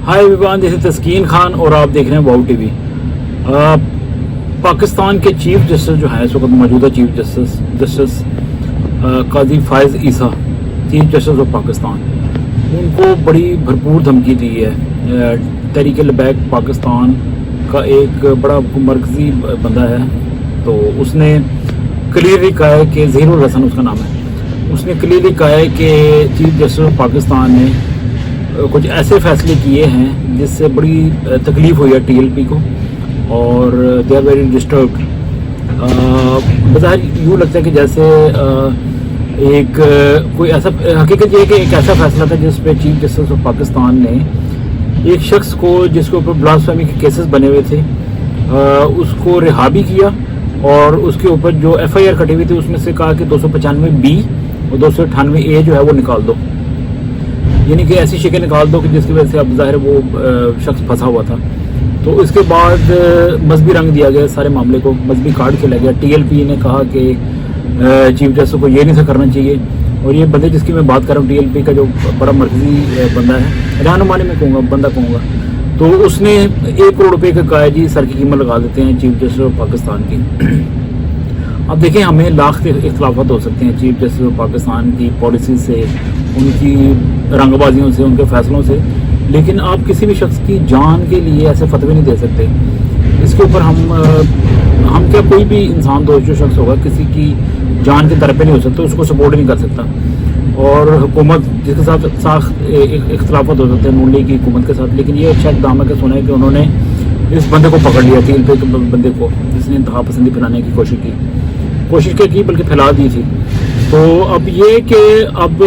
Hi everyone, this is तस्कीन खान और आप देख रहे हैं वाउ टीवी। पाकिस्तान के चीफ जस्टिस जो है इस वक्त मौजूदा chief justice Qazi Faez Isa, chief justice of Pakistan, उनको बड़ी भरपूर धमकी दी है। तहरीक लबैक पाकिस्तान का एक बड़ा मरकजी बंदा है, तो उसने क्लियरली कहा है कि ज़हीरुल हसन उसका नाम है, उसने क्लियरली कहा है कि चीफ जस्टिस ऑफ पाकिस्तान ने कुछ ऐसे फैसले किए हैं जिससे बड़ी तकलीफ़ हुई है TLP को और दे आर वेरी डिस्टर्ब्ड। बज़ाहिर यूँ लगता है कि जैसे एक कोई ऐसा, हकीकत ये है कि एक ऐसा फैसला था जिस पे चीफ जस्टिस ऑफ पाकिस्तान ने एक शख्स को जिसके ऊपर ब्लास्फेमी के केसेस बने हुए थे उसको रिहा भी किया और उसके ऊपर जो FIR कटी हुई थी उसमें से कहा कि 295B और 298A जो है वो निकाल दो, यानी कि ऐसी शिकें निकाल दो कि जिसकी वजह से अब ज़ाहिर वो शख्स फंसा हुआ था। तो इसके बाद मजहबी रंग दिया गया सारे मामले को, मजहबी कार्ड खेला गया। TLP ने कहा कि चीफ जस्टिस को ये नहीं करना चाहिए, और ये बंदे जिसकी मैं बात कर रहा हूँ TLP का जो बड़ा मरकजी बंदा है, रहनुमानी में कहूँगा, बंदा कहूँगा, तो उसने 1 करोड़ रुपये का कहा जी सर की कीमत लगा देते हैं चीफ जस्टिस ऑफ पाकिस्तान की। अब देखें, हमें लाख के इख्तलाफात हो सकते हैं चीफ जस्टिस ऑफ पाकिस्तान की पॉलिसी से, उनकी रंगबाजियों से, उनके फैसलों से, लेकिन आप किसी भी शख्स की जान के लिए ऐसे फतवे नहीं दे सकते। इसके ऊपर हम क्या, कोई भी इंसान दोस्त जो शख्स होगा किसी की जान के तरफ नहीं हो सकता, उसको सपोर्ट नहीं कर सकता। और हुकूमत जिसके साथ इख्तलाफात हो सकते हैं नून लीग की हुकूमत के साथ, लेकिन ये अच्छा इक़दाम है कि सुना है कि उन्होंने इस बंदे को पकड़ लिया, TLP के बंदे को, जिसने इंतहा पसंदी फैलाने की कोशिश की बल्कि फैला दी थी। तो अब ये कि अब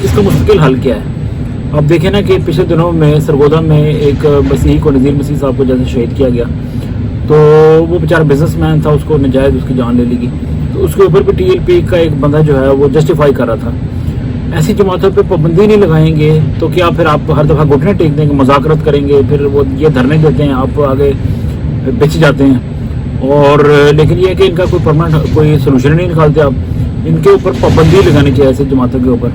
इसका मुस्तकिल हल क्या है। अब देखें ना कि पिछले दिनों में सरगोदा में एक मसीही को, नज़ीर मसीह साहब को जैसे शहीद किया गया, तो वो बेचारा बिजनेसमैन था, उसको नजायज़ उसकी जान ले ली गई, तो उसके ऊपर भी TLP का एक बंदा जो है वो जस्टिफाई कर रहा था। ऐसी जमातों पे पाबंदी नहीं लगाएंगे तो क्या फिर आप हर दफ़ा घुटने टेक देंगे, मुज़ाकरत करेंगे, फिर वो ये धरने देते हैं, आप आगे बिछ जाते हैं। और लेकिन ये है कि इनका कोई परमानेंट कोई सोल्यूशन नहीं निकालते आप। इनके ऊपर पाबंदी लगानी चाहिए, ऐसे जमातों के ऊपर,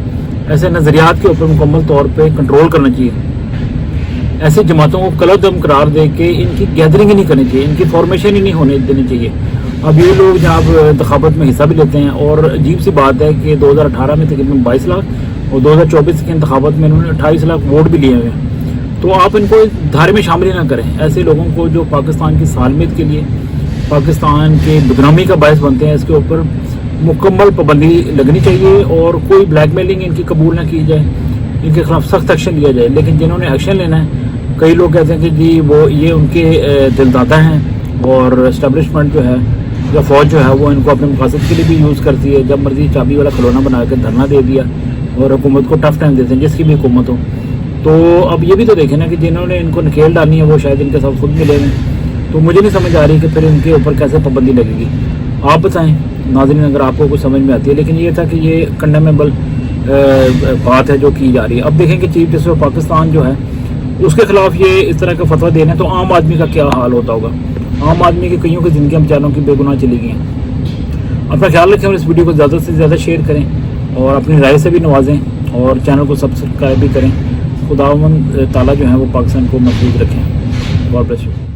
ऐसे नज़रियात के ऊपर मुकम्मल तौर पे कंट्रोल करना चाहिए। ऐसे जमातों को कलदम करार दे के इनकी गैदरिंग ही नहीं करनी चाहिए, इनकी फॉर्मेशन ही नहीं होने देनी चाहिए। अब ये लोग जहाँ इंतखाबात में हिस्सा भी लेते हैं, और अजीब सी बात है कि 2018 में तकरीबन 22 लाख और 2024 के इंतखाबात में इन्होंने 28 लाख वोट भी लिए हुए हैं। तो आप इनको धारे में शामिल ना करें, ऐसे लोगों को जो पाकिस्तान की सालमियत के लिए, पाकिस्तान के बदनामी का बायस बनते हैं। इसके ऊपर मुकम्मल पाबंदी लगनी चाहिए और कोई ब्लैकमेलिंग इनकी कबूल ना की जाए, इनके खिलाफ सख्त एक्शन लिया जाए। लेकिन जिन्होंने एक्शन लेना है, कई लोग कहते हैं कि जी वो ये उनके दिलदादा हैं और इस्टेब्लिशमेंट जो है या फौज जो है वो इनको अपने मकासद के लिए भी यूज़ करती है, जब मर्जी चाबी वाला खिलौना बना कर धरना दे दिया और हुकूमत को टफ टाइम देते हैं, जिसकी भी हुकूमत हो। तो अब ये भी तो देखें ना कि जिन्होंने इनको नकेल डालनी है वो शायद इनके साथ खुद मिले हैं। तो मुझे नहीं समझ आ रही कि फिर इनके ऊपर कैसे पाबंदी लगेगी। आप बताएं नाज़रीन, अगर आपको कुछ समझ में आती है। लेकिन ये था कि ये कंडेमेबल बात है जो की जा रही है। अब देखें कि चीफ जस्टिस ऑफ पाकिस्तान जो है उसके खिलाफ ये इस तरह का फतवा देना है, तो आम आदमी का क्या हाल होता होगा। आम आदमी की कईयों की ज़िंदगियाँ बेचारों की बेगुनाह चली गई हैं। अपना ख्याल रखें और इस वीडियो को ज़्यादा से ज़्यादा शेयर करें और अपनी राय से भी नवाजें और चैनल को सब्सक्राइब भी करें। खुदावंद ताला जो है वो पाकिस्तान को महफूज रखें। God bless you.